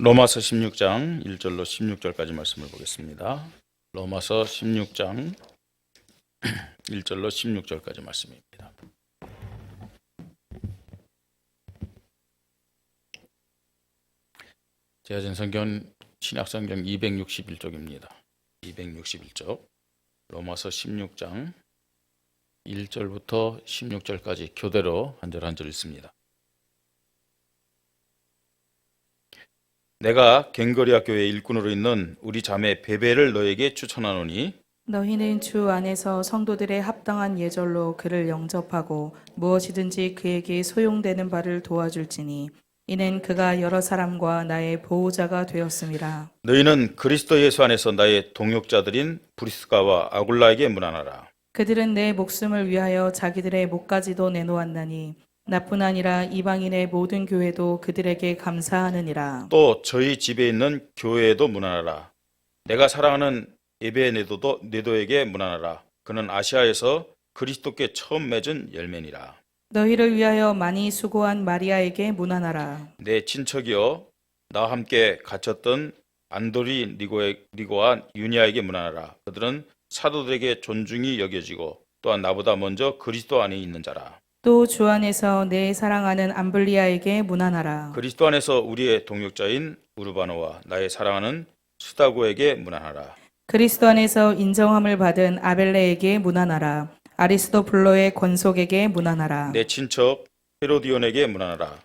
로마서 16장 1절로 16절까지 말씀을 보겠습니다. 로마서 16장 1절로 16절까지 말씀입니다. 제가 전 성경 신약성경 261쪽입니다. 261쪽 로마서 16장 1절부터 16절까지 교대로 한 절 한 절 읽습니다. 내가 갱거리아 교회 일꾼으로 있는 우리 자매 베베를 너에게 추천하노니 너희는 주 안에서 성도들의 합당한 예절로 그를 영접하고 무엇이든지 그에게 소용되는 바를 도와줄지니 이는 그가 여러 사람과 나의 보호자가 되었음이라. 너희는 그리스도 예수 안에서 나의 동역자들인 브리스가와 아굴라에게 문안하라. 그들은 내 목숨을 위하여 자기들의 목까지도 내놓았나니 나뿐 아니라 이방인의 모든 교회도 그들에게 감사하느니라. 또 저희 집에 있는 교회에도 문안하라. 내가 사랑하는 에베네도에게 문안하라. 그는 아시아에서 그리스도께 처음 맺은 열매니라. 너희를 위하여 많이 수고한 마리아에게 문안하라. 내 친척이여 나와 함께 갇혔던 안도리 니고와 유니아에게 문안하라. 그들은 사도들에게 존중이 여겨지고 또한 나보다 먼저 그리스도 안에 있는 자라. 또 주 안에서 내 사랑하는 암블리아에게 문안하라. 그리스도 안에서 우리의 동역자인 우르바노와 나의 사랑하는 수다고에게 문안하라. 그리스도 안에서 인정함을 받은 아벨레에게 문안하라. 아리스도블로의 권속에게 문안하라. 내 친척 헤로디온에게 문안하라.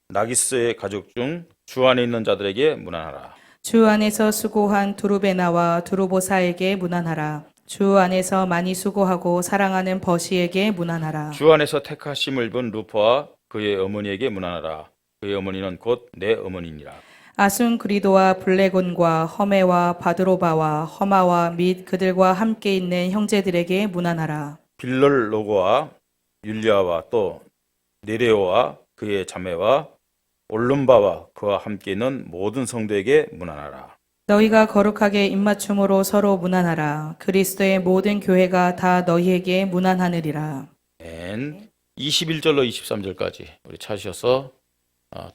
나기스의 가족 중 주 안에 있는 자들에게 문안하라. 주 안에서 수고한 두루베나와 두루보사에게 문안하라. 주 안에서 많이 수고하고 사랑하는 버시에게 문안하라. 주 안에서 택하심을 입은 루퍼와 그의 어머니에게 문안하라. 그의 어머니는 곧 내 어머니니라. 아순그리도와 블레곤과 허메와 바드로바와 허마와 및 그들과 함께 있는 형제들에게 문안하라. 빌럴로고와 율리아와 또 네레오와 그의 자매와 올lum바와 그와 함께 있는 모든 성도에게 문안하라. 너희가 거룩하게 입맞춤으로 서로 문안하라. 그리스도의 모든 교회가 다 너희에게 문안하느리라. 21절로 23절까지 우리 찾으셔서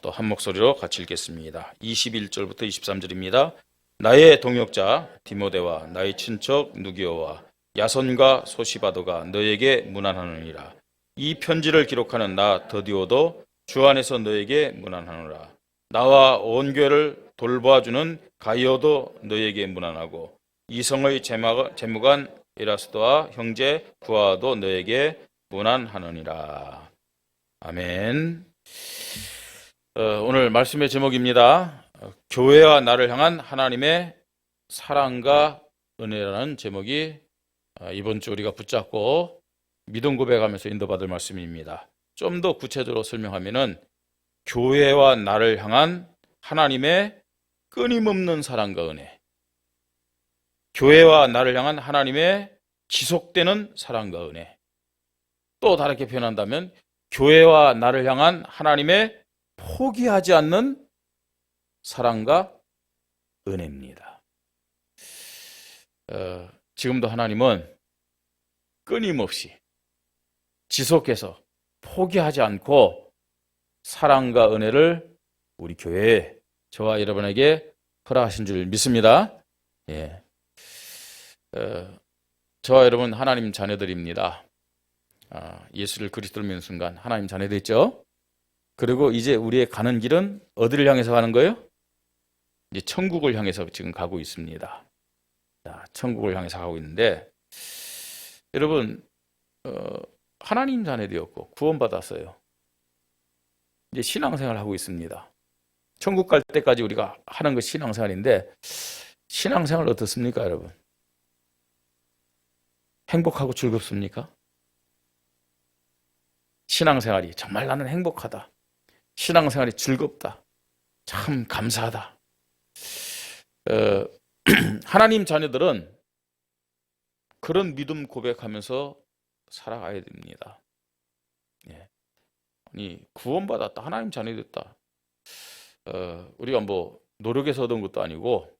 또 한 목소리로 같이 읽겠습니다. 21절부터 23절입니다. 나의 동역자 디모데와 나의 친척 누기오와 야손과 소시바도가 너에게 문안하느니라. 이 편지를 기록하는 나 더디오도 주 안에서 너에게 문안하노라. 나와 온 교회를 돌보아주는 가이오도 너에게 문안하고 이성의 재무관 에라스도와 형제 구아도 너에게 문안하느니라. 아멘. 오늘 말씀의 제목입니다. 교회와 나를 향한 하나님의 사랑과 은혜라는 제목이 이번 주 우리가 붙잡고 믿음 고백하면서 인도받을 말씀입니다. 좀 더 구체적으로 설명하면은 교회와 나를 향한 하나님의 끊임없는 사랑과 은혜, 교회와 나를 향한 하나님의 지속되는 사랑과 은혜, 또 다르게 표현한다면 교회와 나를 향한 하나님의 포기하지 않는 사랑과 은혜입니다. 지금도 하나님은 끊임없이 지속해서 포기하지 않고 사랑과 은혜를 우리 교회에 저와 여러분에게 허락하신 줄 믿습니다. 예. 저와 여러분 하나님 자녀들입니다. 예수를 그리스도로 믿는 순간 하나님 자녀됐죠? 그리고 이제 우리의 가는 길은 어디를 향해서 가는 거예요? 이제 천국을 향해서 지금 가고 있습니다. 자, 천국을 향해서 가고 있는데 여러분 하나님 자녀 되었고 구원받았어요. 이제 신앙생활을 하고 있습니다. 천국 갈 때까지 우리가 하는 것이 신앙생활인데 신앙생활 어떻습니까, 여러분? 행복하고 즐겁습니까? 신앙생활이 정말 나는 행복하다. 신앙생활이 즐겁다. 참 감사하다. 하나님 자녀들은 그런 믿음 고백하면서 살아가야 됩니다. 예. 아니 구원받았다. 하나님 자녀 됐다. 우리가 뭐 노력해서 얻은 것도 아니고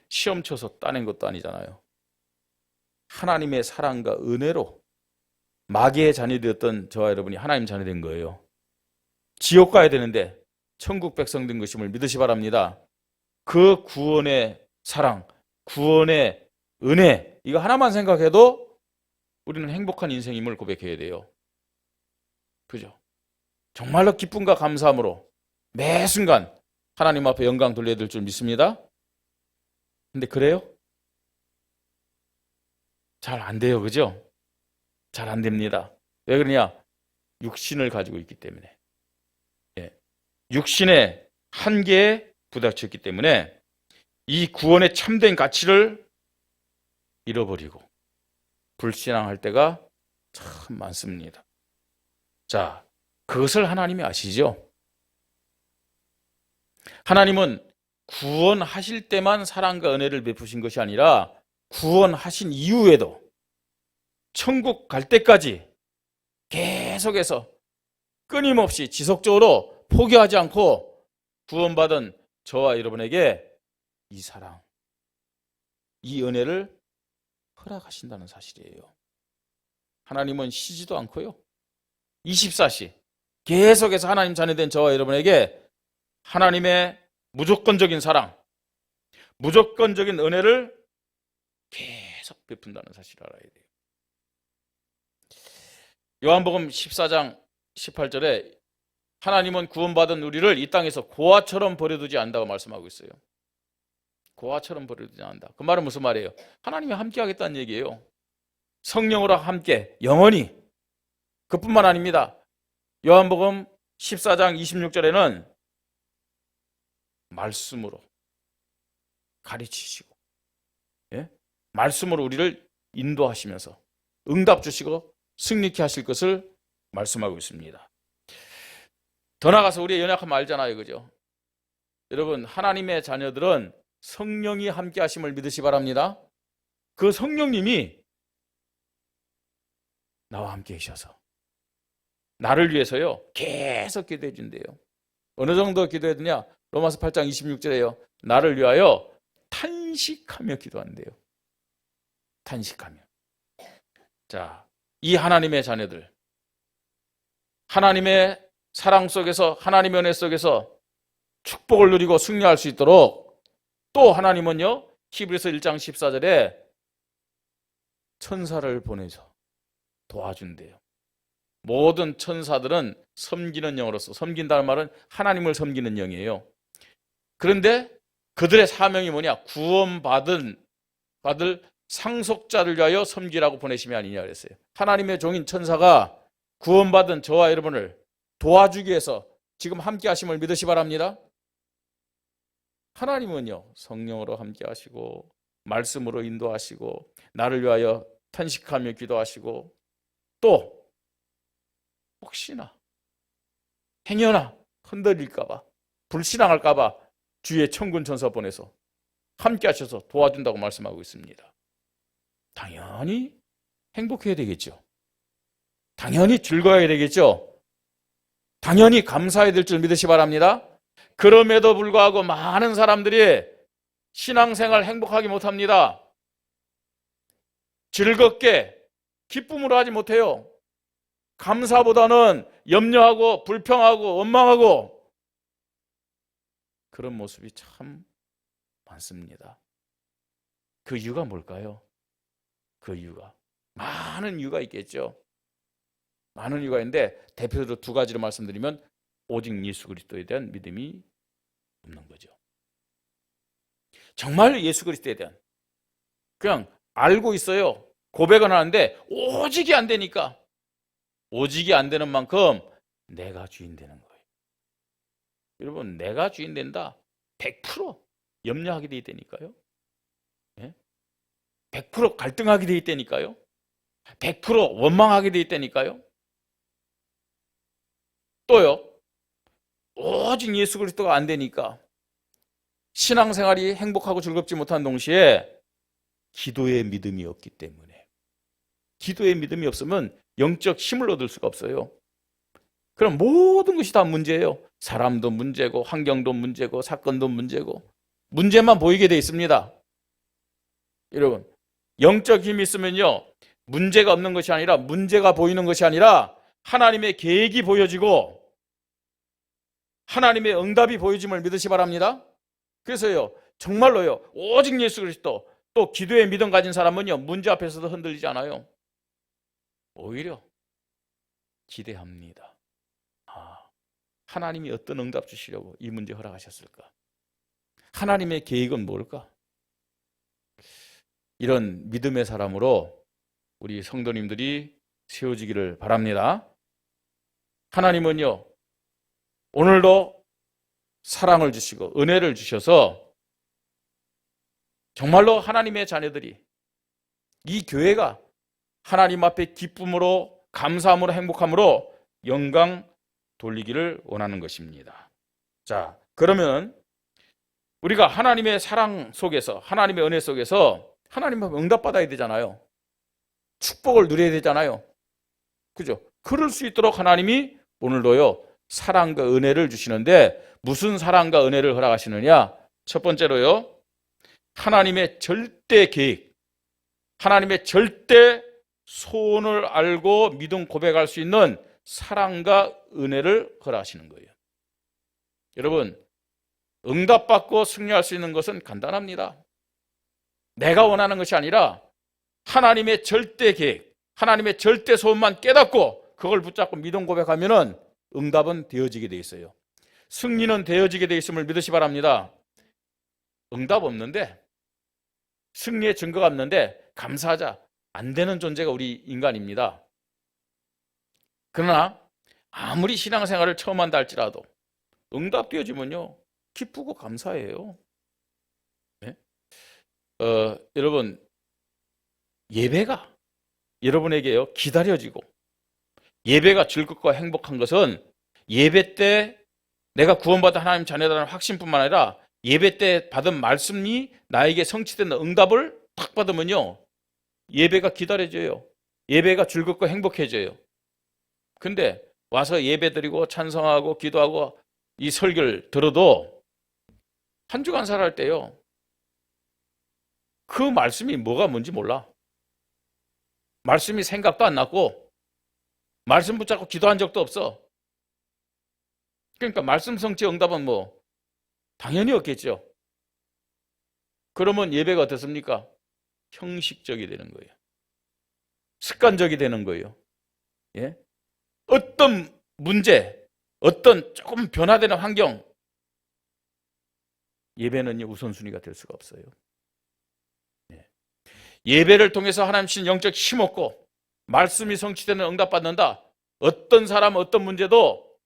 시험 쳐서 따낸 것도 아니잖아요. 하나님의 사랑과 은혜로 마귀의 자녀 되었던 저와 여러분이 하나님 자녀 된 거예요. 지옥 가야 되는데 천국 백성 된 것임을 믿으시 바랍니다. 그 구원의 사랑, 구원의 은혜, 이거 하나만 생각해도 우리는 행복한 인생임을 고백해야 돼요. 그죠? 정말로 기쁨과 감사함으로 매 순간 하나님 앞에 영광 돌려야 될 줄 믿습니다. 근데 그래요? 잘 안 돼요. 그죠? 잘 안 됩니다. 왜 그러냐? 육신을 가지고 있기 때문에. 예. 육신의 한계에 부닥쳤기 때문에 이 구원의 참된 가치를 잃어버리고 불신앙할 때가 참 많습니다. 자, 그것을 하나님이 아시죠? 하나님은 구원하실 때만 사랑과 은혜를 베푸신 것이 아니라 구원하신 이후에도 천국 갈 때까지 계속해서 끊임없이 지속적으로 포기하지 않고 구원받은 저와 여러분에게 이 사랑, 이 은혜를 허락하신다는 사실이에요. 하나님은 쉬지도 않고요. 24시 계속해서 하나님 자녀된 저와 여러분에게 하나님의 무조건적인 사랑, 무조건적인 은혜를 계속 베푼다는 사실을 알아야 돼요. 요한복음 14장 18절에 하나님은 구원받은 우리를 이 땅에서 고아처럼 버려두지 않는다고 말씀하고 있어요. 고아처럼 버려두지 않는다. 그 말은 무슨 말이에요? 하나님이 함께 하겠다는 얘기예요. 성령으로 함께 영원히. 그뿐만 아닙니다. 요한복음 14장 26절에는 말씀으로 가르치시고, 예? 말씀으로 우리를 인도하시면서 응답 주시고 승리케 하실 것을 말씀하고 있습니다. 더 나아가서 우리의 연약함 알잖아요. 그죠? 여러분, 하나님의 자녀들은 성령이 함께 하심을 믿으시 바랍니다. 그 성령님이 나와 함께 계셔서 나를 위해서요 계속 기도해 준대요. 어느 정도 기도해 주냐? 로마서 8장 26절에요. 나를 위하여 탄식하며 기도한대요. 탄식하며. 자, 이 하나님의 자녀들, 하나님의 사랑 속에서, 하나님의 은혜 속에서 축복을 누리고 승리할 수 있도록 또 하나님은요 히브리서 1장 14절에 천사를 보내서 도와준대요. 모든 천사들은 섬기는 영으로서, 섬긴다는 말은 하나님을 섬기는 영이에요. 그런데 그들의 사명이 뭐냐? 구원받을 상속자를 위하여 섬기라고 보내심이 아니냐 그랬어요. 하나님의 종인 천사가 구원받은 저와 여러분을 도와주기 위해서 지금 함께 하심을 믿으시 바랍니다. 하나님은요 성령으로 함께 하시고 말씀으로 인도하시고 나를 위하여 탄식하며 기도하시고 또 혹시나 행여나 흔들릴까봐 불신앙할까봐 주의 천군 천사 보내서 함께 하셔서 도와준다고 말씀하고 있습니다. 당연히 행복해야 되겠죠. 당연히 즐거워야 되겠죠. 당연히 감사해야 될 줄 믿으시 바랍니다. 그럼에도 불구하고 많은 사람들이 신앙생활 행복하게 못합니다. 즐겁게 기쁨으로 하지 못해요. 감사보다는 염려하고 불평하고 원망하고 그런 모습이 참 많습니다. 그 이유가 뭘까요? 그 이유가 많은 이유가 있겠죠. 많은 이유가 있는데 대표적으로 두 가지로 말씀드리면 오직 예수 그리스도에 대한 믿음이 없는 거죠. 정말 예수 그리스도에 대한 그냥 알고 있어요. 고백은 하는데 오직이 안 되니까 오직이 안 되는 만큼 내가 주인 되는 거예요. 여러분 내가 주인 된다 100% 염려하게 돼 있다니까요. 100% 갈등하게 돼 있다니까요. 100% 원망하게 돼 있다니까요. 또요 오직 예수 그리스도가 안 되니까 신앙생활이 행복하고 즐겁지 못한 동시에 기도의 믿음이 없기 때문에 기도의 믿음이 없으면 영적 힘을 얻을 수가 없어요. 그럼 모든 것이 다 문제예요. 사람도 문제고 환경도 문제고 사건도 문제고 문제만 보이게 돼 있습니다. 여러분 영적 힘이 있으면요 문제가 없는 것이 아니라 문제가 보이는 것이 아니라 하나님의 계획이 보여지고 하나님의 응답이 보여짐을 믿으시 바랍니다. 그래서요, 정말로요, 오직 예수 그리스도, 또 기도의 믿음 가진 사람은요, 문제 앞에서도 흔들리지 않아요. 오히려 기대합니다. 하나님이 어떤 응답 주시려고 이 문제 허락하셨을까? 하나님의 계획은 뭘까? 이런 믿음의 사람으로 우리 성도님들이 세워지기를 바랍니다. 하나님은요, 오늘도 사랑을 주시고 은혜를 주셔서 정말로 하나님의 자녀들이, 이 교회가 하나님 앞에 기쁨으로, 감사함으로, 행복함으로 영광 돌리기를 원하는 것입니다. 자, 그러면 우리가 하나님의 사랑 속에서, 하나님의 은혜 속에서 하나님 앞에 응답받아야 되잖아요. 축복을 누려야 되잖아요. 그죠? 그럴 수 있도록 하나님이 오늘도요, 사랑과 은혜를 주시는데, 무슨 사랑과 은혜를 허락하시느냐? 첫 번째로요, 하나님의 절대 계획, 하나님의 절대 소원을 알고 믿음 고백할 수 있는 사랑과 은혜를 허락하시는 거예요. 여러분, 응답받고 승리할 수 있는 것은 간단합니다. 내가 원하는 것이 아니라 하나님의 절대 계획, 하나님의 절대 소원만 깨닫고 그걸 붙잡고 믿음 고백하면은 응답은 되어지게 돼 있어요. 승리는 되어지게 돼 있음을 믿으시 바랍니다. 응답 없는데, 승리의 증거가 없는데 감사하자 안 되는 존재가 우리 인간입니다. 그러나 아무리 신앙생활을 처음 한다 할지라도 응답 되어지면요, 기쁘고 감사해요. 네? 여러분, 예배가 여러분에게요, 기다려지고 예배가 즐겁고 행복한 것은 예배 때 내가 구원받은 하나님 자녀라는 확신뿐만 아니라 예배 때 받은 말씀이 나에게 성취되는 응답을 탁 받으면요, 예배가 기다려져요. 예배가 즐겁고 행복해져요. 근데 와서 예배 드리고 찬성하고 기도하고 이 설교를 들어도 한 주간 살아갈 때요, 그 말씀이 뭐가 뭔지 몰라. 말씀이 생각도 안 났고 말씀 붙잡고 기도한 적도 없어. 그러니까 말씀 성취 응답은 뭐 당연히 없겠죠. 그러면 예배가 어떻습니까? 형식적이 되는 거예요. 습관적이 되는 거예요. 예? 어떤 문제, 어떤 조금 변화되는 환경, 예배는요, 우선순위가 될 수가 없어요. 예. 예배를 통해서 하나님 주신 영적 힘 얻고 말씀이 성취되는 응답받는다. 어떤 사람, 어떤 문제도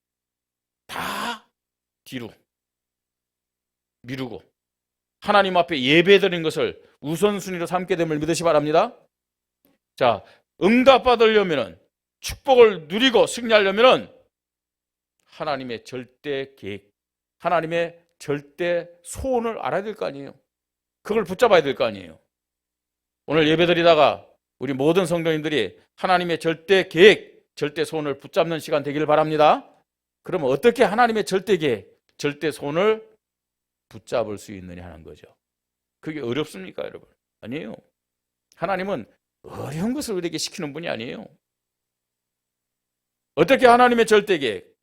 다 뒤로 미루고 하나님 앞에 예배드린 것을 우선순위로 삼게 됨을 믿으시 바랍니다. 자, 응답받으려면, 축복을 누리고 승리하려면 하나님의 절대 계획, 하나님의 절대 소원을 알아야 될 거 아니에요. 그걸 붙잡아야 될 거 아니에요. 오늘 예배드리다가 우리 모든 성도님들이 하나님의 절대 계획, 절대 소원을 붙잡는 시간 되기를 바랍니다. 그러면 어떻게 하나님의 절대 계획, 절대 소원을 붙잡을 수 있느냐 하는 거죠. 그게 어렵습니까, 여러분? 아니에요. 하나님은 어려운 것을 우리에게 시키는 분이 아니에요. 어떻게 하나님의 절대 계획,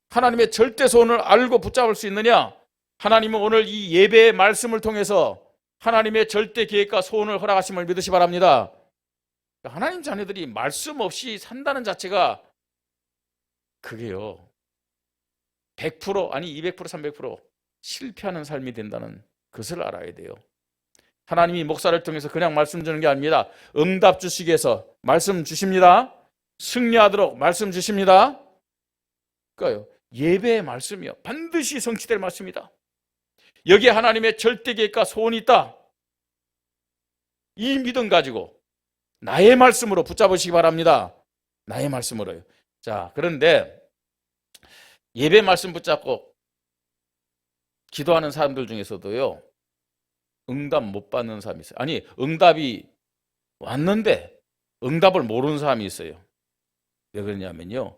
하나님의 절대 소원을 알고 붙잡을 수 있느냐? 하나님은 오늘 이 예배의 말씀을 통해서 하나님의 절대 계획과 소원을 허락하심을 믿으시 바랍니다. 하나님 자녀들이 말씀 없이 산다는 자체가 그게요, 100% 아니 200% 300% 실패하는 삶이 된다는 것을 알아야 돼요. 하나님이 목사를 통해서 그냥 말씀 주는 게 아닙니다. 응답 주시기 위해서 말씀 주십니다. 승리하도록 말씀 주십니다. 그러니까요, 예배의 말씀이요, 반드시 성취될 말씀이다. 여기에 하나님의 절대 계획과 소원이 있다. 이 믿음 가지고 나의 말씀으로 붙잡으시기 바랍니다. 나의 말씀으로요. 자, 그런데 예배 말씀 붙잡고 기도하는 사람들 중에서도요, 응답 못 받는 사람이 있어요. 아니, 응답이 왔는데 응답을 모르는 사람이 있어요. 왜 그러냐면요,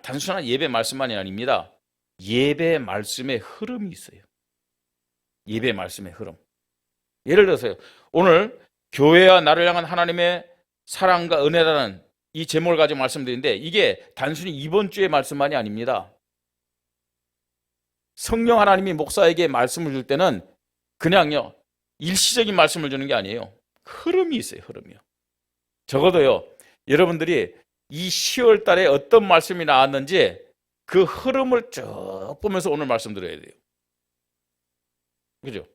단순한 예배 말씀만이 아닙니다. 예배 말씀의 흐름이 있어요. 예배 말씀의 흐름. 예를 들어서요, 오늘 교회와 나를 향한 하나님의 사랑과 은혜라는 이 제목을 가지고 말씀드리는데, 이게 단순히 이번 주의 말씀만이 아닙니다. 성령 하나님이 목사에게 말씀을 줄 때는 그냥요 일시적인 말씀을 주는 게 아니에요. 흐름이 있어요. 흐름이요. 적어도요 여러분들이 이 10월 달에 어떤 말씀이 나왔는지 그 흐름을 쭉 보면서 오늘 말씀 드려야 돼요. 그죠?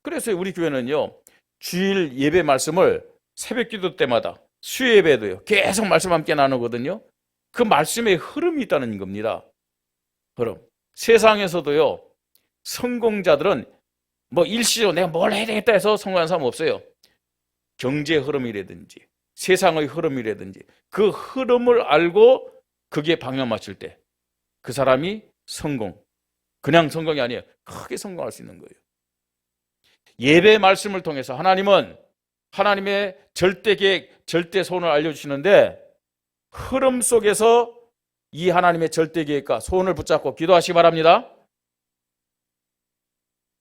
그래서 우리 교회는요 주일 예배 말씀을 새벽 기도 때마다 수요 예배도요 계속 말씀 함께 나누거든요. 그 말씀에 흐름이 있다는 겁니다. 흐름. 세상에서도요 성공자들은 뭐 일시적으로 내가 뭘 해야 되겠다 해서 성공한 사람 없어요. 경제 흐름이라든지 세상의 흐름이라든지 그 흐름을 알고 그게 방향 맞출 때 그 사람이 성공, 그냥 성공이 아니에요. 크게 성공할 수 있는 거예요. 예배 말씀을 통해서 하나님은 하나님의 절대 계획, 절대 소원을 알려주시는데 흐름 속에서 이 하나님의 절대 계획과 소원을 붙잡고 기도하시기 바랍니다.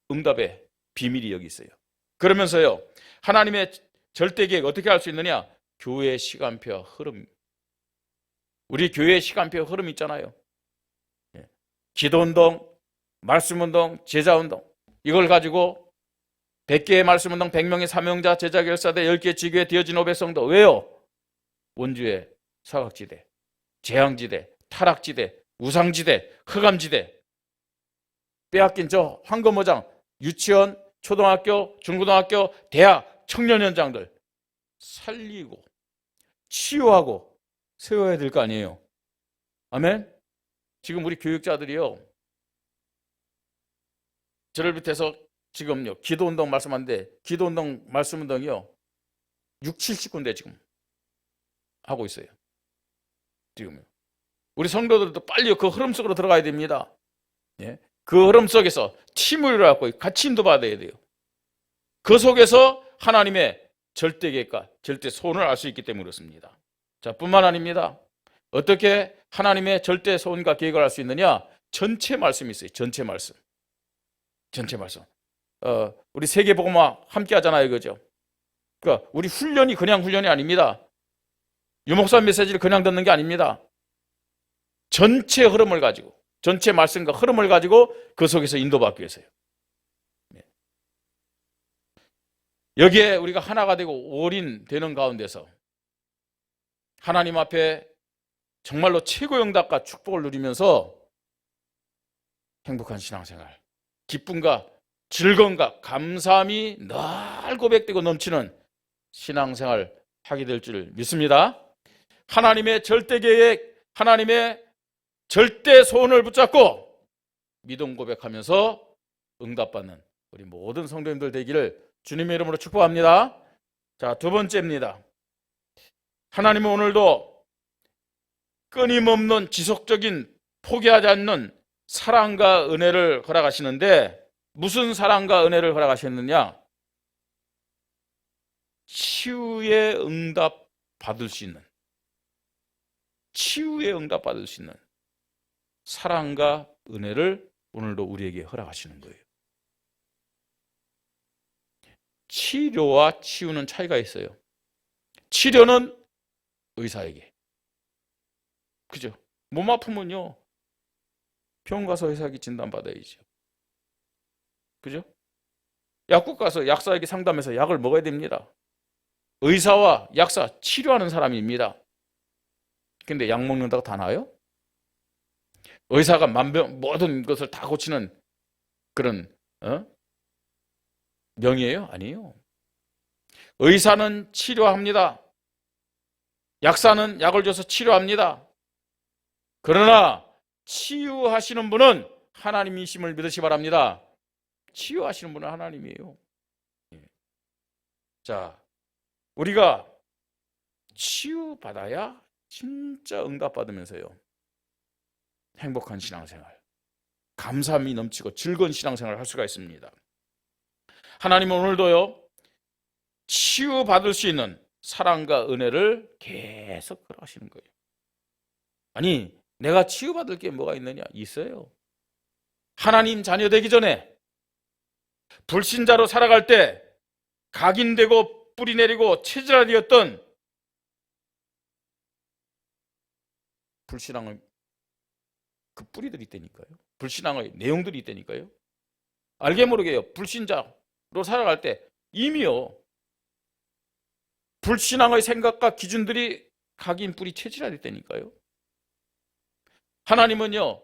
응답의 비밀이 여기 있어요. 그러면서요 하나님의 절대 계획 어떻게 할 수 있느냐? 교회의 시간표와 흐름. 우리 교회의 시간표 흐름 있잖아요. 기도운동, 말씀운동, 제자운동 이걸 가지고 100개의 말씀운동, 100명의 사명자, 제자결사대, 10개 지교회, 디어진 500성도. 왜요? 원주의 사각지대, 재앙지대, 타락지대, 우상지대, 흑암지대, 빼앗긴 저 황금어장, 유치원, 초등학교, 중고등학교, 대학, 청년 현장들 살리고 치유하고 세워야 될 거 아니에요. 아멘? 지금 우리 교육자들이요 저를 비롯해서 지금요 기도운동 말씀하는데 기도운동 말씀운동이요 6, 70군데 지금 하고 있어요. 지금요. 우리 성도들도 빨리 그 흐름 속으로 들어가야 됩니다. 예? 그 흐름 속에서 팀을 갖고 같이 인도받아야 돼요. 그 속에서 하나님의 절대 계획과 절대 소원을 알 수 있기 때문에 그렇습니다. 자, 뿐만 아닙니다. 어떻게 하나님의 절대 소원과 계획을 알 수 있느냐? 전체 말씀이 있어요. 전체 말씀. 전체 말씀. 우리 세계복음화 함께 하잖아요. 그죠? 그러니까 우리 훈련이 그냥 훈련이 아닙니다. 유목사 메시지를 그냥 듣는 게 아닙니다. 전체 흐름을 가지고 전체 말씀과 흐름을 가지고 그 속에서 인도받기 위해서요. 여기에 우리가 하나가 되고 올인되는 가운데서 하나님 앞에 정말로 최고 영답과 축복을 누리면서 행복한 신앙생활, 기쁨과 즐거움과 감사함이 늘 고백되고 넘치는 신앙생활 하게 될 줄 믿습니다. 하나님의 절대 계획, 하나님의 절대 소원을 붙잡고 믿음 고백하면서 응답받는 우리 모든 성도님들 되기를 주님의 이름으로 축복합니다. 자, 두 번째입니다. 하나님은 오늘도 끊임없는 지속적인 포기하지 않는 사랑과 은혜를 허락하시는데 무슨 사랑과 은혜를 허락하셨느냐? 치유의 응답 받을 수 있는 치유의 응답 받을 수 있는 사랑과 은혜를 오늘도 우리에게 허락하시는 거예요. 치료와 치유는 차이가 있어요. 치료는 의사에게. 그죠? 몸 아프면요. 병원 가서 의사에게 진단받아야죠. 그죠? 약국 가서 약사에게 상담해서 약을 먹어야 됩니다. 의사와 약사, 치료하는 사람입니다. 근데 약 먹는다고 다 나아요? 의사가 모든 것을 다 고치는 그런 명이에요? 아니에요. 의사는 치료합니다. 약사는 약을 줘서 치료합니다. 그러나 치유하시는 분은 하나님이심을 믿으시기 바랍니다. 치유하시는 분은 하나님이에요. 자, 우리가 치유받아야 진짜 응답받으면서요 행복한 신앙생활, 감사함이 넘치고 즐거운 신앙생활을 할 수가 있습니다. 하나님은 오늘도요 치유받을 수 있는 사랑과 은혜를 계속 허락하시는 거예요. 아니, 내가 치유받을 게 뭐가 있느냐? 있어요. 하나님 자녀 되기 전에 불신자로 살아갈 때 각인되고 뿌리 내리고 체질화되었던 불신앙을 그 뿌리들이 있다니까요. 불신앙의 내용들이 있다니까요. 알게 모르게요. 불신자로 살아갈 때 이미요. 불신앙의 생각과 기준들이 각인 뿌리 체질화됐다니까요. 하나님은요.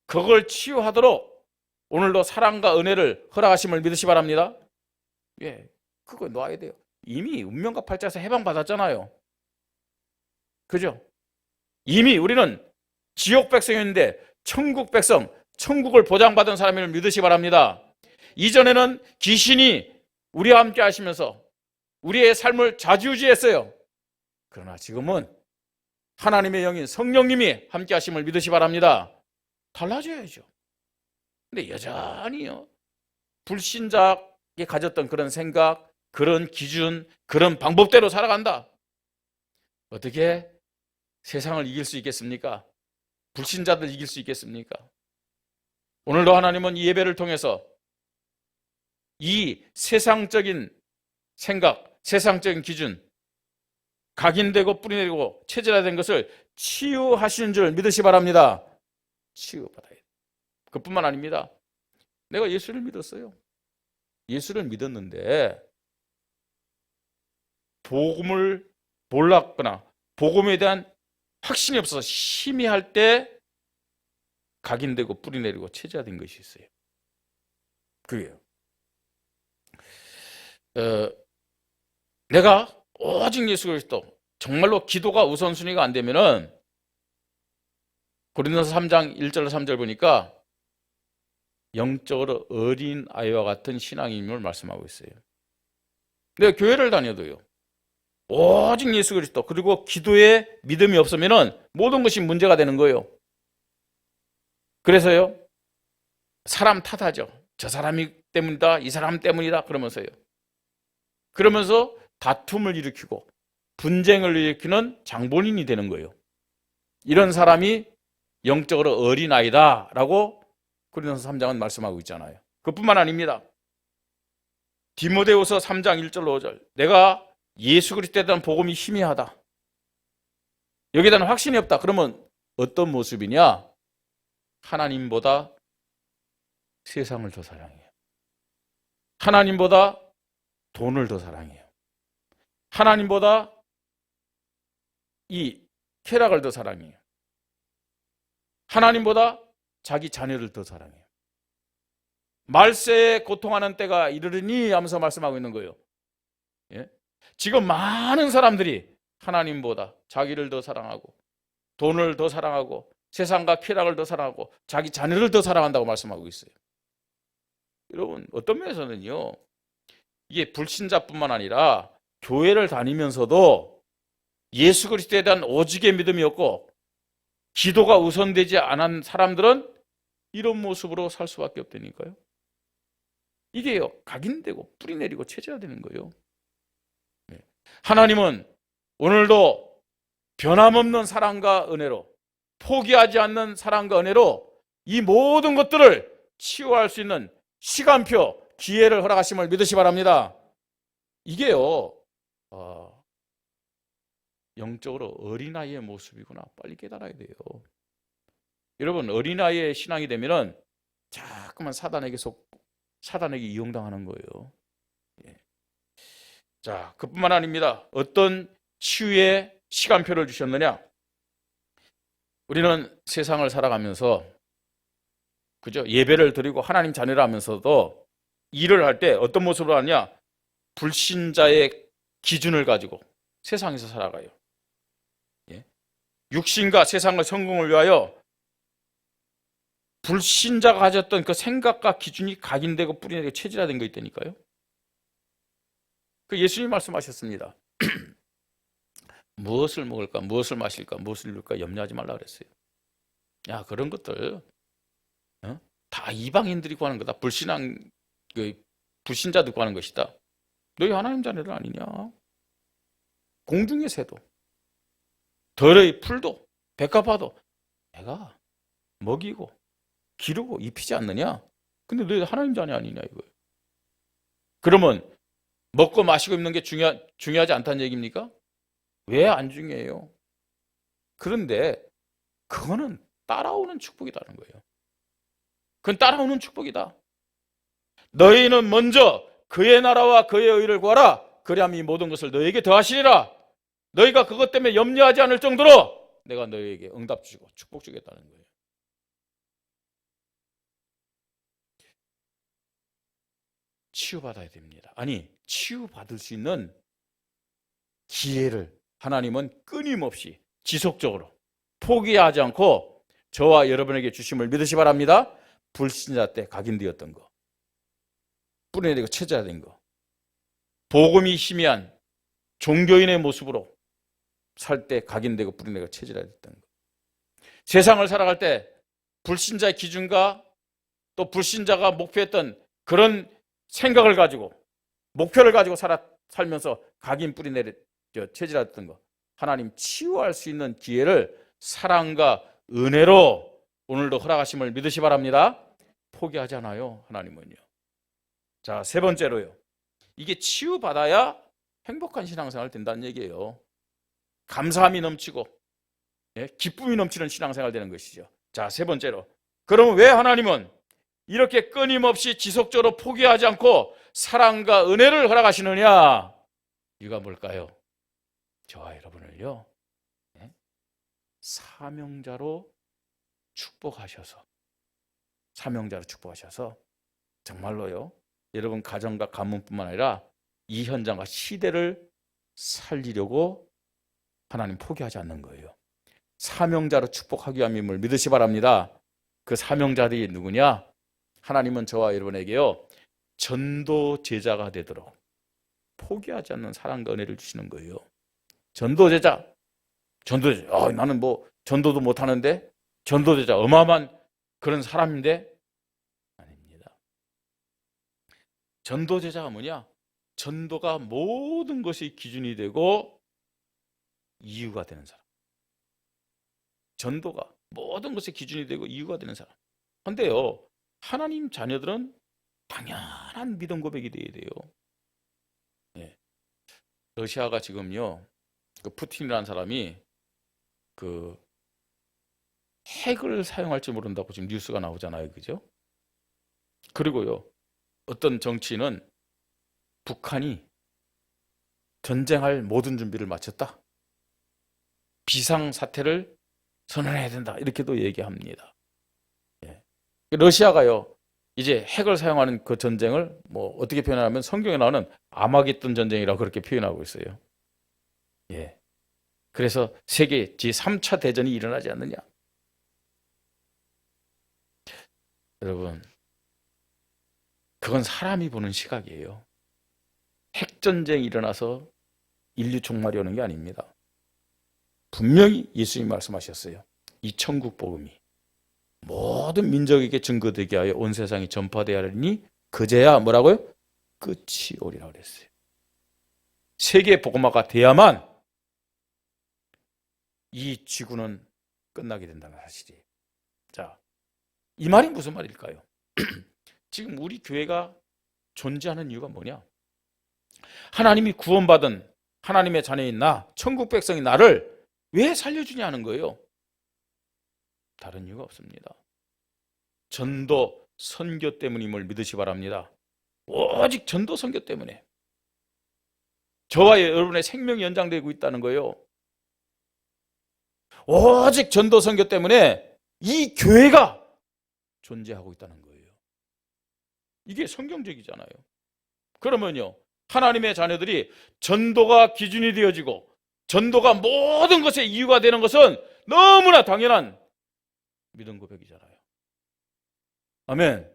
그걸 치유하도록 오늘도 사랑과 은혜를 허락하심을 믿으시 바랍니다. 예, 그거 놔야 돼요. 이미 운명과 팔자에서 해방받았잖아요. 그죠? 이미 우리는 지옥 백성인데 천국 백성, 천국을 보장받은 사람임을 믿으시 바랍니다. 이전에는 귀신이 우리와 함께 하시면서 우리의 삶을 좌지우지했어요. 그러나 지금은 하나님의 영인 성령님이 함께 하심을 믿으시 바랍니다. 달라져야죠. 근데 여전히요, 불신자에 가졌던 그런 생각, 그런 기준, 그런 방법대로 살아간다. 어떻게 세상을 이길 수 있겠습니까? 불신자들 이길 수 있겠습니까? 오늘도 하나님은 이 예배를 통해서 이 세상적인 생각, 세상적인 기준, 각인되고 뿌리내리고 체질화된 것을 치유하시는 줄 믿으시 바랍니다. 치유받아야 돼요. 그뿐만 아닙니다. 내가 예수를 믿었어요. 예수를 믿었는데 복음을 몰랐거나 복음에 대한 확신이 없어서 희미할 때 각인되고 뿌리내리고 체질화된 것이 있어요. 그게요. 내가 오직 예수 그리스도, 정말로 기도가 우선순위가 안 되면은 고린도서 3장 1절 3절 보니까 영적으로 어린 아이와 같은 신앙임을 말씀하고 있어요. 내가 교회를 다녀도요, 오직 예수 그리스도 그리고 기도에 믿음이 없으면은 모든 것이 문제가 되는 거예요. 그래서요, 사람 탓하죠. 저 사람이 때문이다, 이 사람 때문이다 그러면서요. 그러면서 다툼을 일으키고 분쟁을 일으키는 장본인이 되는 거예요. 이런 사람이 영적으로 어린아이다 라고 고린도서 3장은 말씀하고 있잖아요. 그뿐만 아닙니다. 디모데후서 3장 1절 5절 내가 예수 그리스도에 대한 복음이 희미하다, 여기에 대한 확신이 없다. 그러면 어떤 모습이냐? 하나님보다 세상을 더 사랑해요. 하나님보다 돈을 더 사랑해요. 하나님보다 이 쾌락을 더 사랑해요. 하나님보다 자기 자녀를 더 사랑해요. 말세에 고통하는 때가 이르르니 하면서 말씀하고 있는 거예요. 예? 지금 많은 사람들이 하나님보다 자기를 더 사랑하고 돈을 더 사랑하고 세상과 쾌락을 더 사랑하고 자기 자녀를 더 사랑한다고 말씀하고 있어요. 여러분, 어떤 면에서는요, 이게 불신자뿐만 아니라 교회를 다니면서도 예수 그리스도에 대한 오직의 믿음이 없고 기도가 우선되지 않은 사람들은 이런 모습으로 살 수밖에 없다니까요. 이게요, 각인되고 뿌리내리고 체질화되는 거예요. 하나님은 오늘도 변함없는 사랑과 은혜로, 포기하지 않는 사랑과 은혜로 이 모든 것들을 치유할 수 있는 시간표, 기회를 허락하심을 믿으시 바랍니다. 이게요, 영적으로 어린아이의 모습이구나 빨리 깨달아야 돼요. 여러분, 어린아이의 신앙이 되면은 자꾸만 사단에게 이용당하는 거예요. 예. 자, 그뿐만 아닙니다. 어떤 치유의 시간표를 주셨느냐? 우리는 세상을 살아가면서, 그죠? 예배를 드리고 하나님 자녀를 하면서도 일을 할 때 어떤 모습으로 하냐? 불신자의 기준을 가지고 세상에서 살아가요. 예? 육신과 세상의 성공을 위하여 불신자가 가졌던 그 생각과 기준이 각인되고 뿌리내리고 체질화된 거 있다니까요. 그 예수님 말씀하셨습니다. 무엇을 먹을까, 무엇을 마실까, 무엇을 입을까 염려하지 말라 그랬어요. 야, 그런 것들 다 이방인들이 구하는 거다. 불신자들 구하는 것이다. 너희 하나님 자녀들 아니냐? 공중의 새도, 들의 풀도, 백합화도 내가 먹이고 기르고 입히지 않느냐? 근데 너희 하나님 자녀 아니냐 이거예요. 그러면 먹고 마시고 입는 게 중요하지 않다는 얘기입니까? 왜 안 중요해요? 그런데 그거는 따라오는 축복이라는 거예요. 그건 따라오는 축복이다. 너희는 먼저 그의 나라와 그의 의를 구하라. 그리하면 이 모든 것을 너희에게 더하시리라. 너희가 그것 때문에 염려하지 않을 정도로 내가 너희에게 응답 주고 축복 주겠다는 거예요. 치유받아야 됩니다. 아니, 치유받을 수 있는 기회를 하나님은 끊임없이 지속적으로 포기하지 않고 저와 여러분에게 주심을 믿으시 바랍니다. 불신자 때 각인되었던 거, 뿌리내리고 체자된 거, 복음이 희미한 종교인의 모습으로 살 때 각인되고 뿌리내리고 체질화됐던 거, 세상을 살아갈 때 불신자의 기준과 또 불신자가 목표했던 그런 생각을 가지고 목표를 가지고 살면서 각인 뿌리내려 체질화됐던 거, 하나님 치유할 수 있는 기회를 사랑과 은혜로 오늘도 허락하심을 믿으시 바랍니다. 포기하지 않아요, 하나님은요. 자, 세 번째로요. 이게 치유받아야 행복한 신앙생활 된다는 얘기예요. 감사함이 넘치고 기쁨이 넘치는 신앙생활 되는 것이죠. 자, 세 번째로. 그러면 왜 하나님은 이렇게 끊임없이 지속적으로 포기하지 않고 사랑과 은혜를 허락하시느냐? 이유가 뭘까요? 저와 여러분을요, 사명자로 축복하셔서, 정말로요, 여러분 가정과 가문뿐만 아니라 이 현장과 시대를 살리려고 하나님 포기하지 않는 거예요. 사명자로 축복하기 위함임을 믿으시 바랍니다. 그 사명자들이 누구냐? 하나님은 저와 여러분에게요, 전도 제자가 되도록 포기하지 않는 사랑과 은혜를 주시는 거예요. 전도제자. 나는 뭐 전도도 못하는데 전도제자, 어마어마한 그런 사람인데? 아닙니다. 전도제자가 뭐냐? 전도가 모든 것이 기준이 되고 이유가 되는 사람. 전도가 모든 것의 기준이 되고 이유가 되는 사람. 그런데요, 하나님 자녀들은 당연한 믿음 고백이 돼야 돼요. 러시아가 지금요, 그 푸틴이라는 사람이 그 핵을 사용할 줄 모른다고 지금 뉴스가 나오잖아요, 그죠? 그리고요, 어떤 정치인은 북한이 전쟁할 모든 준비를 마쳤다, 비상사태를 선언해야 된다, 이렇게도 얘기합니다. 러시아가요, 이제 핵을 사용하는 그 전쟁을 뭐 어떻게 표현하면 성경에 나오는 아마겟돈 전쟁이라고 그렇게 표현하고 있어요. 그래서 세계 제3차 대전이 일어나지 않느냐. 여러분, 그건 사람이 보는 시각이에요. 핵전쟁이 일어나서 인류 종말이 오는 게 아닙니다. 분명히 예수님이 말씀하셨어요. 이 천국 복음이 모든 민족에게 증거되게 하여 온 세상이 전파되어야 하니 그제야 뭐라고요? 끝이 오리라고 그랬어요. 세계 복음화가 돼야만 이 지구는 끝나게 된다는 사실이에요. 자, 이 말이 무슨 말일까요? 지금 우리 교회가 존재하는 이유가 뭐냐? 하나님이 구원받은 하나님의 자녀인 나, 천국 백성인 나를 왜 살려주냐는 거예요. 다른 이유가 없습니다. 전도, 선교 때문임을 믿으시 바랍니다. 오직 전도, 선교 때문에 저와 여러분의 생명이 연장되고 있다는 거예요. 오직 전도, 선교 때문에 이 교회가 존재하고 있다는 거예요. 이게 성경적이잖아요. 그러면요, 하나님의 자녀들이 전도가 기준이 되어지고 전도가 모든 것의 이유가 되는 것은 너무나 당연한 믿음 고백이잖아요. 아멘.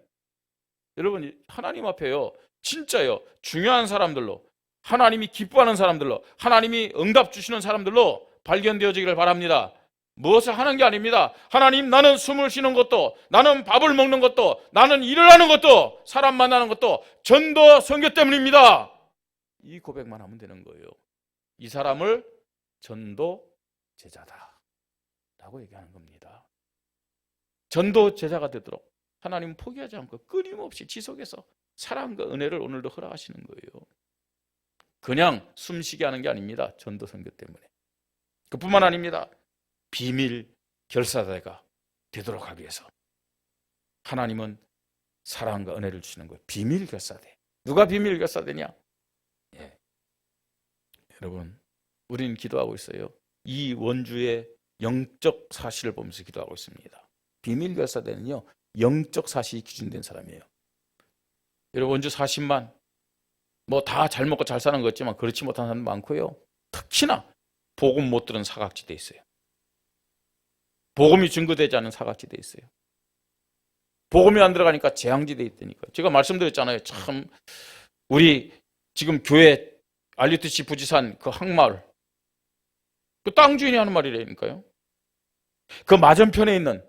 여러분, 하나님 앞에요, 진짜요, 중요한 사람들로, 하나님이 기뻐하는 사람들로, 하나님이 응답 주시는 사람들로 발견되어지기를 바랍니다. 무엇을 하는 게 아닙니다. 하나님, 나는 숨을 쉬는 것도, 나는 밥을 먹는 것도, 나는 일을 하는 것도, 사람 만나는 것도 전도, 선교 때문입니다. 이 고백만 하면 되는 거예요. 이 사람을 전도 제자다 라고 얘기하는 겁니다. 전도 제자가 되도록 하나님은 포기하지 않고 끊임없이 지속해서 사랑과 은혜를 오늘도 허락하시는 거예요. 그냥 숨쉬게 하는 게 아닙니다. 전도 선교 때문에. 그뿐만 아닙니다. 비밀 결사대가 되도록 하기 위해서 하나님은 사랑과 은혜를 주시는 거예요. 비밀 결사대. 누가 비밀 결사대냐? 예. 여러분, 우리는 기도하고 있어요. 이 원주의 영적 사실을 보면서 기도하고 있습니다. 비밀 결사대는요, 영적 사실이 기준된 사람이에요. 여러분, 원주 40만 뭐 다 잘 먹고 잘 사는 거 있지만 그렇지 못한 사람 많고요. 특히나 복음 못 들은 사각지대에 있어요. 복음이 증거되지 않은 사각지대에 있어요. 복음이 안 들어가니까 재앙지대에 있다니까. 제가 말씀드렸잖아요. 참 우리 지금 교회 알리트시 부지산 그 항마을 그 땅 주인이 하는 말이라니까요. 그 맞은편에 있는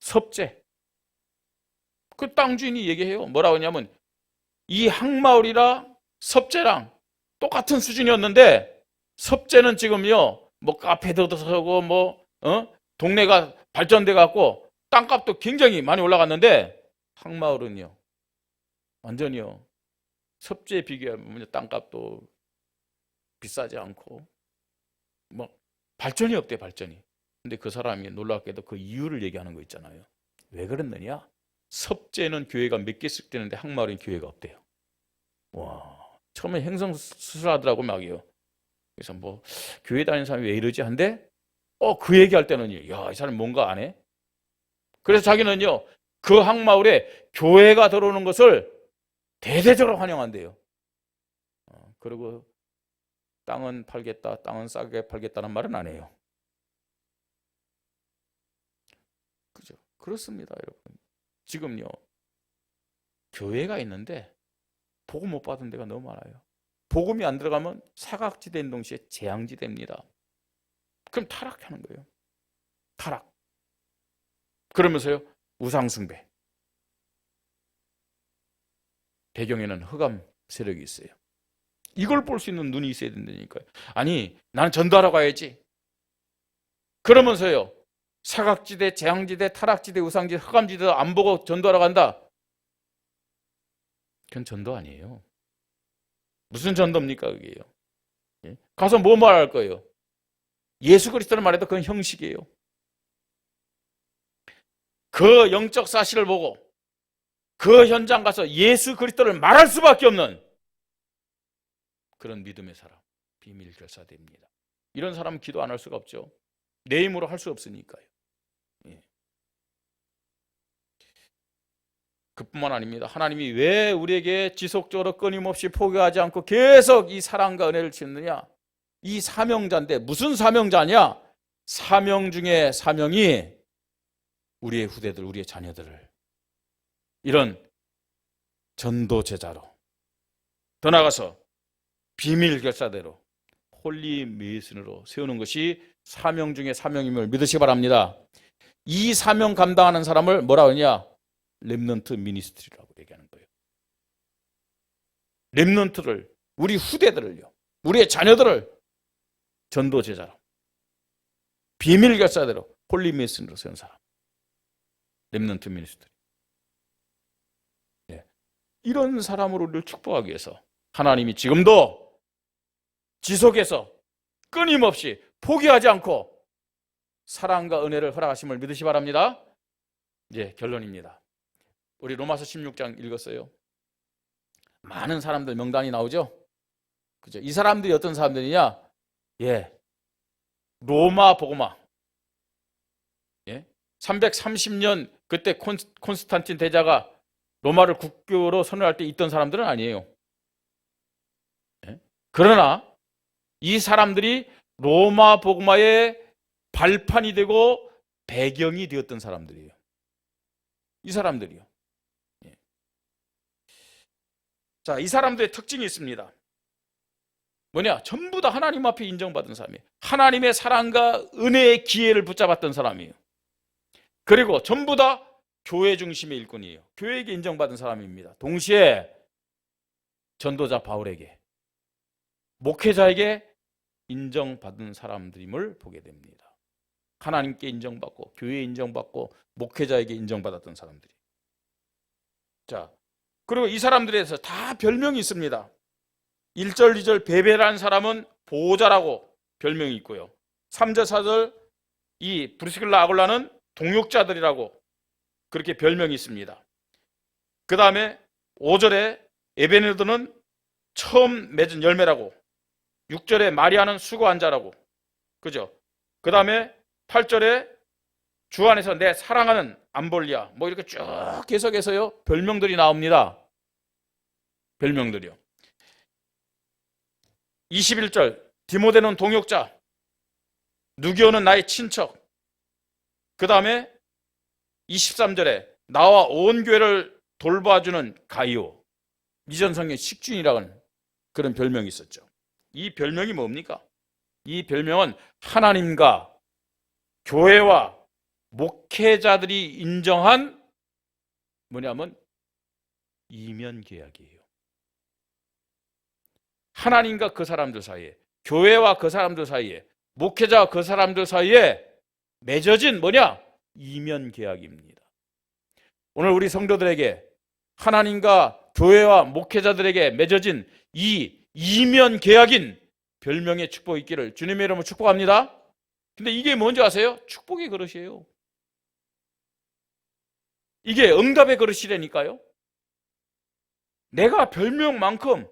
섭제 그 땅 주인이 얘기해요. 뭐라고 하냐면 이 항마을이랑 섭제랑 똑같은 수준이었는데 섭제는 지금요 뭐 카페도 서고 뭐 동네가 발전돼 갖고 땅값도 굉장히 많이 올라갔는데 항마을은요 완전히요 섭제에 비교하면 땅값도 비싸지 않고 뭐 발전이 없대 발전이. 근데 그 사람이 놀랍게도 그 이유를 얘기하는 거 있잖아요. 왜 그랬느냐? 섭제는 교회가 몇 개씩 되는데 항마을은 교회가 없대요. 와, 처음에 행성수술하더라고 막이요. 그래서 뭐 교회 다니는 사람이 왜 이러지 한데 그 얘기할 때는 야, 이 사람 뭔가 안 해? 그래서 자기는요 그 항마을에 교회가 들어오는 것을 대대적으로 환영한대요. 그리고 땅은 팔겠다, 땅은 싸게 팔겠다는 말은 안 해요. 그죠? 그렇습니다, 여러분. 지금요 교회가 있는데 복음 못 받은 데가 너무 많아요. 복음이 안 들어가면 사각지대인 동시에 재앙지대입니다. 그럼 타락하는 거예요. 타락. 그러면서요 우상숭배. 배경에는 흑암 세력이 있어요. 이걸 볼 수 있는 눈이 있어야 된다니까요. 아니 나는 전도하러 가야지. 그러면서요 사각지대, 재앙지대, 타락지대, 우상지대, 흑암지대도 안 보고 전도하러 간다. 그건 전도 아니에요. 무슨 전도입니까 그게요? 예? 가서 뭐 말할 거예요? 예수 그리스도를 말해도 그건 형식이에요. 그 영적 사실을 보고 그 현장 가서 예수 그리스도를 말할 수밖에 없는 그런 믿음의 사람, 비밀 결사대입니다. 이런 사람은 기도 안 할 수가 없죠. 내 힘으로 할 수 없으니까요. 예. 그뿐만 아닙니다. 하나님이 왜 우리에게 지속적으로 끊임없이 포기하지 않고 계속 이 사랑과 은혜를 주느냐? 이 사명자인데 무슨 사명자냐? 사명 중에 사명이 우리의 후대들, 우리의 자녀들을 이런 전도 제자로 더 나아가서 비밀 결사대로 홀리 메이슨으로 세우는 것이 사명 중에 사명임을 믿으시기 바랍니다. 이 사명 감당하는 사람을 뭐라고 하냐? 렘넌트 미니스트리라고 얘기하는 거예요. 렘넌트를, 우리 후대들을요, 우리의 자녀들을 전도 제자로 비밀 결사대로 홀리 메이슨으로 세운 사람, 렘넌트 미니스트리. 네. 이런 사람으로 우리를 축복하기 위해서 하나님이 지금도 지속해서 끊임없이 포기하지 않고 사랑과 은혜를 허락하심을 믿으시 바랍니다. 이제 결론입니다. 우리 로마서 16장 읽었어요. 많은 사람들 명단이 나오죠. 그죠? 이 사람들이 어떤 사람들이냐? 로마 복음화. 330년 그때 콘스탄틴 대자가 로마를 국교로 선언할 때 있던 사람들은 아니에요. 그러나 이 사람들이 로마 복음화의 발판이 되고 배경이 되었던 사람들이에요. 이 사람들이요. 자, 이 사람들의 특징이 있습니다. 뭐냐? 전부 다 하나님 앞에 인정받은 사람이에요. 하나님의 사랑과 은혜의 기회를 붙잡았던 사람이에요. 그리고 전부 다 교회 중심의 일꾼이에요. 교회에게 인정받은 사람입니다. 동시에 전도자 바울에게, 목회자에게 인정받은 사람들임을 보게 됩니다. 하나님께 인정받고 교회에 인정받고 목회자에게 인정받았던 사람들이. 자, 그리고 이 사람들에 대해서 다 별명이 있습니다. 1절, 2절 베베라는 사람은 보호자라고 별명이 있고요. 3절, 4절 이 브리스길라 아굴라는 동역자들이라고 그렇게 별명이 있습니다. 그 다음에 5절에 에베네드는 처음 맺은 열매라고, 6절에 마리아는 수고한 자라고, 그죠? 그 다음에 8절에 주 안에서 내 사랑하는 암볼리아, 뭐 이렇게 쭉 계속해서요 별명들이 나옵니다. 별명들이요. 21절 디모데는 동역자, 누기오는 나의 친척. 그 다음에 23절에 나와 온 교회를 돌봐주는 가이오, 미전성의 식주인이라는 그런 별명이 있었죠. 이 별명이 뭡니까? 이 별명은 하나님과 교회와 목회자들이 인정한 뭐냐면 이면 계약이에요. 하나님과 그 사람들 사이에, 교회와 그 사람들 사이에, 목회자와 그 사람들 사이에 맺어진 뭐냐? 이면 계약입니다. 오늘 우리 성도들에게 하나님과 교회와 목회자들에게 맺어진 이 이면 계약인 별명의 축복이 있기를 주님의 이름으로 축복합니다. 근데 이게 뭔지 아세요? 축복의 그릇이에요. 이게 응답의 그릇이라니까요. 내가 별명만큼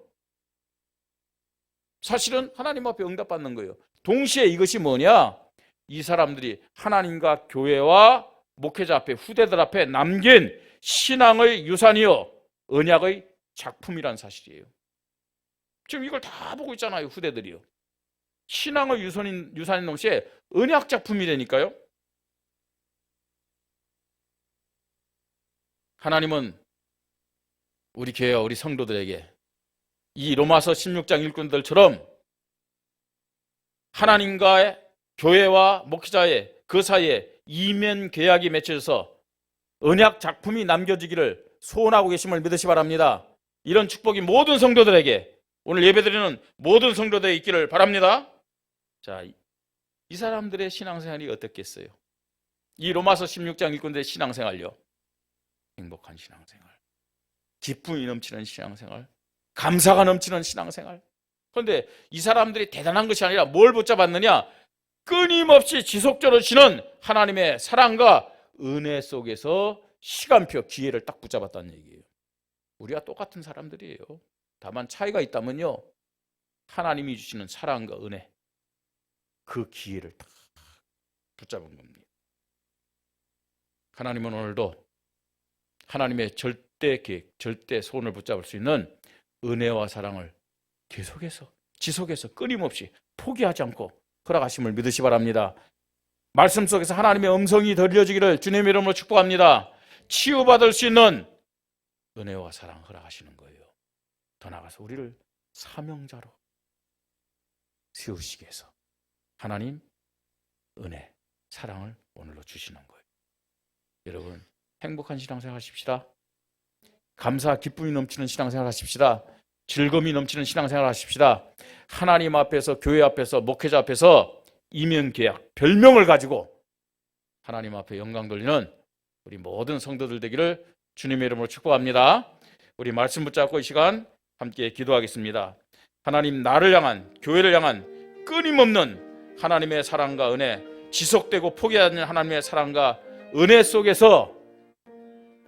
사실은 하나님 앞에 응답받는 거예요. 동시에 이것이 뭐냐? 이 사람들이 하나님과 교회와 목회자 앞에, 후대들 앞에 남긴 신앙의 유산이요 언약의 작품이란 사실이에요. 지금 이걸 다 보고 있잖아요, 후대들이요. 신앙의 유산인 동시에 언약 작품이라니까요. 하나님은 우리 교회와 우리 성도들에게 이 로마서 16장 일꾼들처럼 하나님과의 교회와 목회자의 그 사이에 이면 계약이 맺혀져서 언약 작품이 남겨지기를 소원하고 계심을 믿으시 바랍니다. 이런 축복이 모든 성도들에게, 오늘 예배드리는 모든 성도들에게 있기를 바랍니다. 자, 이 사람들의 신앙생활이 어떻겠어요? 이 로마서 16장 일꾼들의 신앙생활요, 행복한 신앙생활, 기쁨이 넘치는 신앙생활, 감사가 넘치는 신앙생활. 그런데 이 사람들이 대단한 것이 아니라 뭘 붙잡았느냐? 끊임없이 지속적으로 주시는 하나님의 사랑과 은혜 속에서 시간표, 기회를 딱 붙잡았다는 얘기예요. 우리가 똑같은 사람들이에요. 다만 차이가 있다면요, 하나님이 주시는 사랑과 은혜, 그 기회를 딱 붙잡은 겁니다. 하나님은 오늘도 하나님의 절대 계획, 절대 손을 붙잡을 수 있는 은혜와 사랑을 계속해서, 지속해서, 끊임없이 포기하지 않고 허락하심을 믿으시 바랍니다. 말씀 속에서 하나님의 음성이 들려지기를 주님의 이름으로 축복합니다. 치유받을 수 있는 은혜와 사랑 허락하시는 거예요. 더 나아가서 우리를 사명자로 세우시기 위해서 하나님 은혜, 사랑을 오늘로 주시는 거예요. 여러분 행복한 신앙생활 하십시다. 감사, 기쁨이 넘치는 신앙생활 하십시다. 즐거움이 넘치는 신앙생활 하십시다. 하나님 앞에서, 교회 앞에서, 목회자 앞에서 이면계약, 별명을 가지고 하나님 앞에 영광 돌리는 우리 모든 성도들 되기를 주님의 이름으로 축복합니다. 우리 말씀 붙잡고 이 시간 함께 기도하겠습니다. 하나님, 나를 향한, 교회를 향한 끊임없는 하나님의 사랑과 은혜, 지속되고 포기하지 않는 하나님의 사랑과 은혜 속에서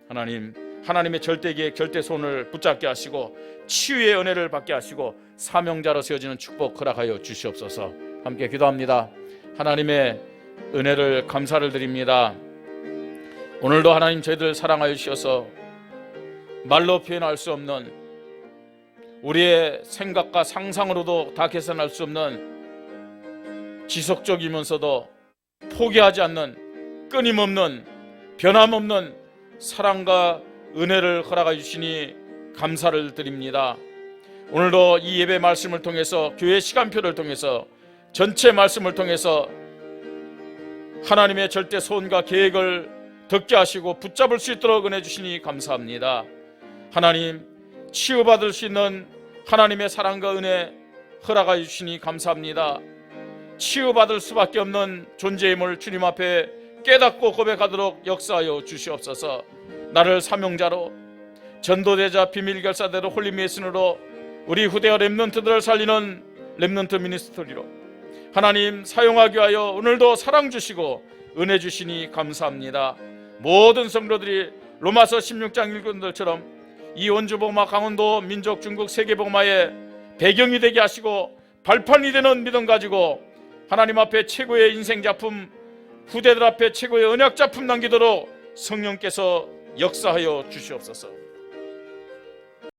하나님의 절대 계획, 절대 손을 붙잡게 하시고 치유의 은혜를 받게 하시고 사명자로 세워지는 축복 허락하여 주시옵소서. 함께 기도합니다. 하나님의 은혜를 감사를 드립니다. 오늘도 하나님 저희들 사랑하여 주셔서 말로 표현할 수 없는, 우리의 생각과 상상으로도 다 계산할 수 없는, 지속적이면서도 포기하지 않는, 끊임없는, 변함없는 사랑과 은혜를 허락하여 주시니 감사를 드립니다. 오늘도 이 예배 말씀을 통해서, 교회 시간표를 통해서, 전체 말씀을 통해서 하나님의 절대 손과 계획을 듣게 하시고 붙잡을 수 있도록 은혜 주시니 감사합니다. 하나님, 치유받을 수 있는 하나님의 사랑과 은혜 허락하여 주시니 감사합니다. 치유받을 수밖에 없는 존재임을 주님 앞에 깨닫고 고백하도록 역사하여 주시옵소서. 나를 사명자로, 전도대자, 비밀결사대로, 홀리메이슨으로 우리 후대와 렘넌트들을 살리는 렘넌트 미니스트리로 하나님 사용하기 위하여 오늘도 사랑 주시고 은혜 주시니 감사합니다. 모든 성도들이 로마서 16장 읽은 것처럼 이 원주복음화 강원도 민족 중국 세계복음화의 배경이 되게 하시고 발판이 되는 믿음 가지고 하나님 앞에 최고의 인생 작품, 후대들 앞에 최고의 언약 작품 남기도록 성령께서 역사하여 주시옵소서.